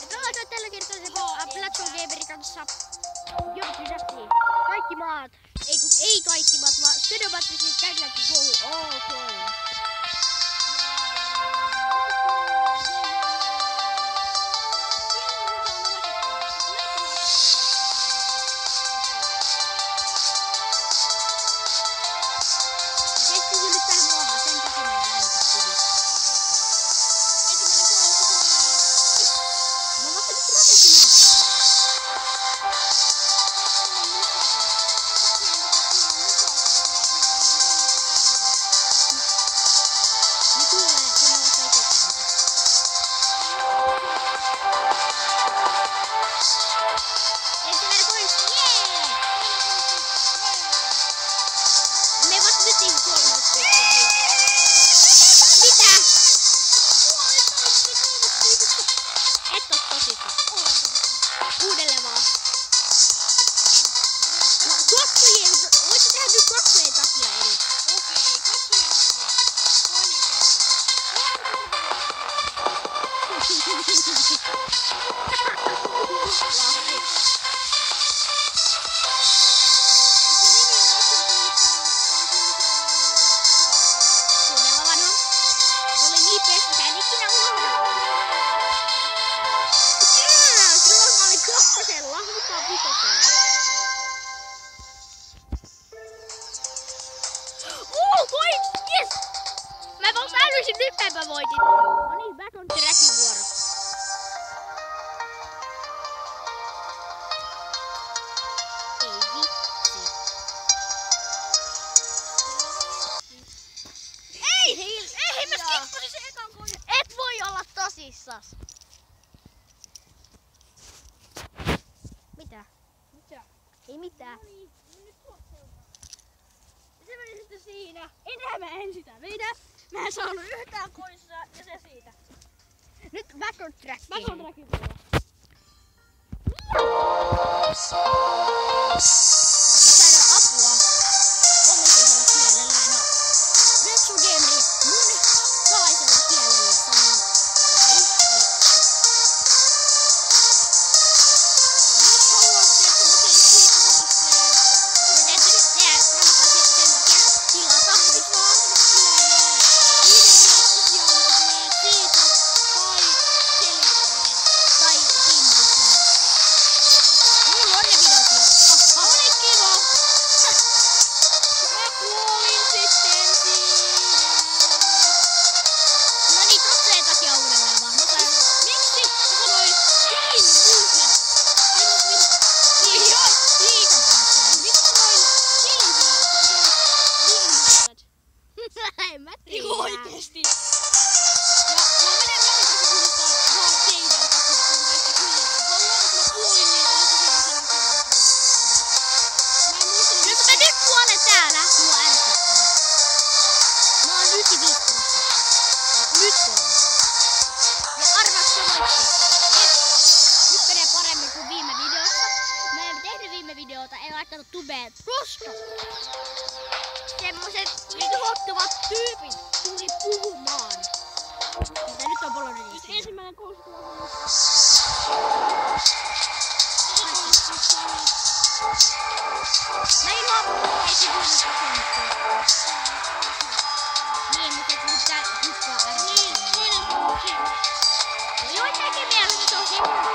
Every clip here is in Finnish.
Pelataan tällä kertaa se Platform Gamerin kanssa. Joo, kysästi. Kaikki maat. Ei kaikki maat, vaan Studiomaat siis käydäänkin kouluun. Ok. Uudelleen vaan. Kaksojen, voitko tehdä nyt kaksojen takia eli? Okei, kaksojen takia. Toinen Todella vanha. Se oli niin peskä, en ikinä unohda. Silloin mä olin kakkosella, nyt on vitosella. Coins! Yes! Mä älysin nyt mä voitin. No niin, back on trackin vuoro. Ei vitsi. Ei, mä skippasin sen ekan koin. Et voi olla tosissas. Mitä? Ei mitään. No niin, nyt tuotteelta. Se meni sitten siinä. Enää mä en sitä vedä. Mä en saanut yhtään koissa ja se siitä. Nyt back on trackiin. Back on trackiin vuoro. Mä sain apua omisella kielellä. No, Retro Gameri mun salaisella kielellä sanon. Oikeesti! Ja mä menen läpi uudestaan vaan teidän takia, kun kaikki kuitenkaan haluaa, että mä kuulin, niin olisikin sen mä en muistanut... Nyt mä nyt kuolen täällä! Mua ärsyttää. Mä oon 95%. Nyt on. Ja arvaat se voitti. Yes! Nyt menee paremmin kuin viime videossa. Mä en tehnyt viime videota, en laittanut tubeen, koska semmoset hottuvat tyypit tuli puhumaan. Mutta nyt on polonen niistä. Ensimmäinen 60 Mä en huomaa, ei se vuonna niin, mutta et nyt tää hukkaa ärsyttää. Niin, toinen puhuksi. No joitakin mielestä on semmoinen.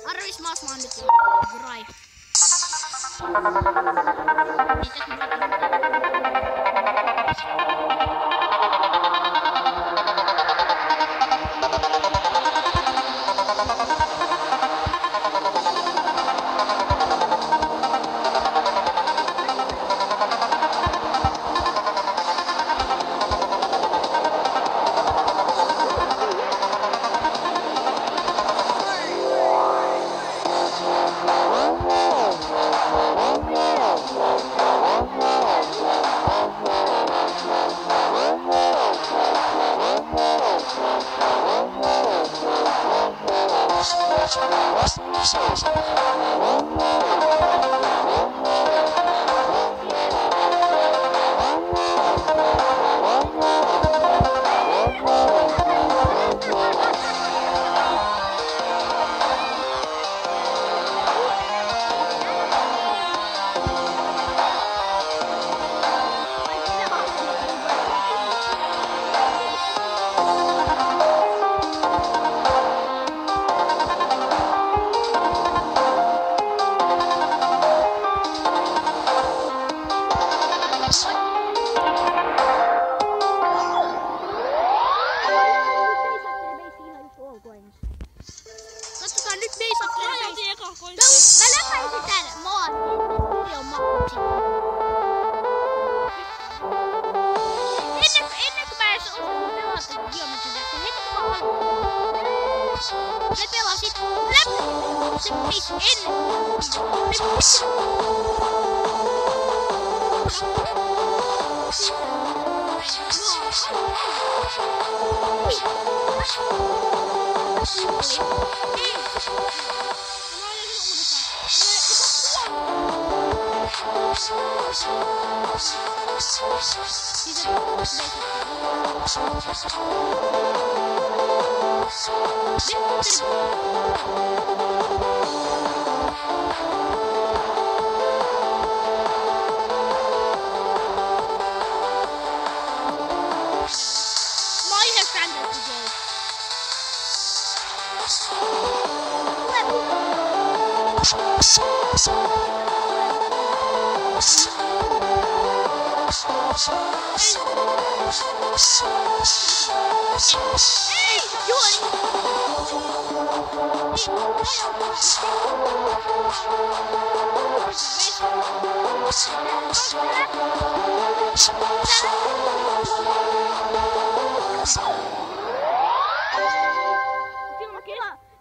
Arvis maasmaan nyt Grai. Katsotaan nyt beisatteja. Mä läpäisin tän maan. Ennen kuin mä edes osasin pelata geometria, heti kun mä aloitin. Me pelasit läpi. Se peisi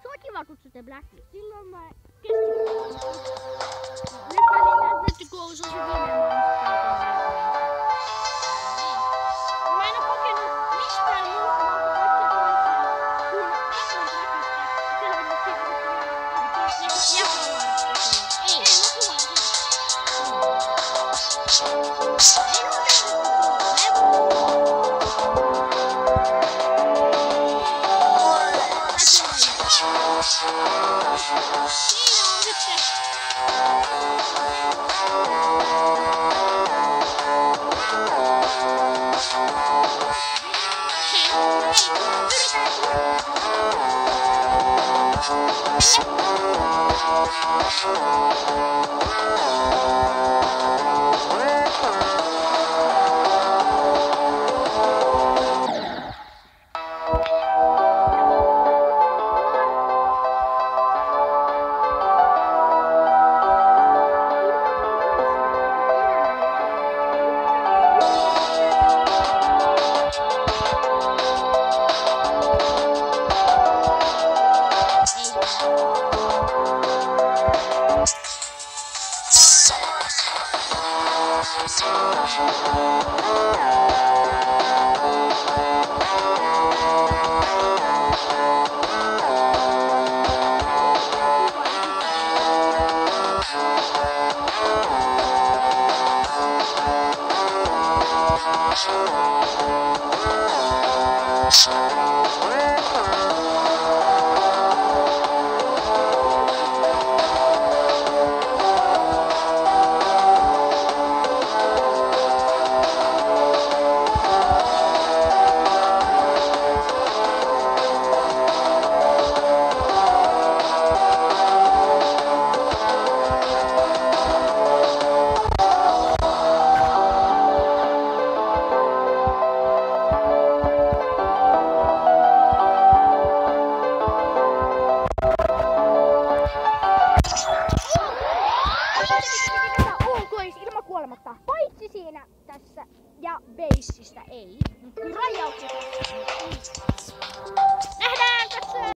Sulla kiva kutsutte Blacklist. Silloin mä nyt koulussa on se viimeinen. Mä en oo kokenut mistään muuta Ulkois ilman kuolematta. Paitsi siinä tässä ja beissistä ei. Mutta rajaukset. Nähdään katsoa.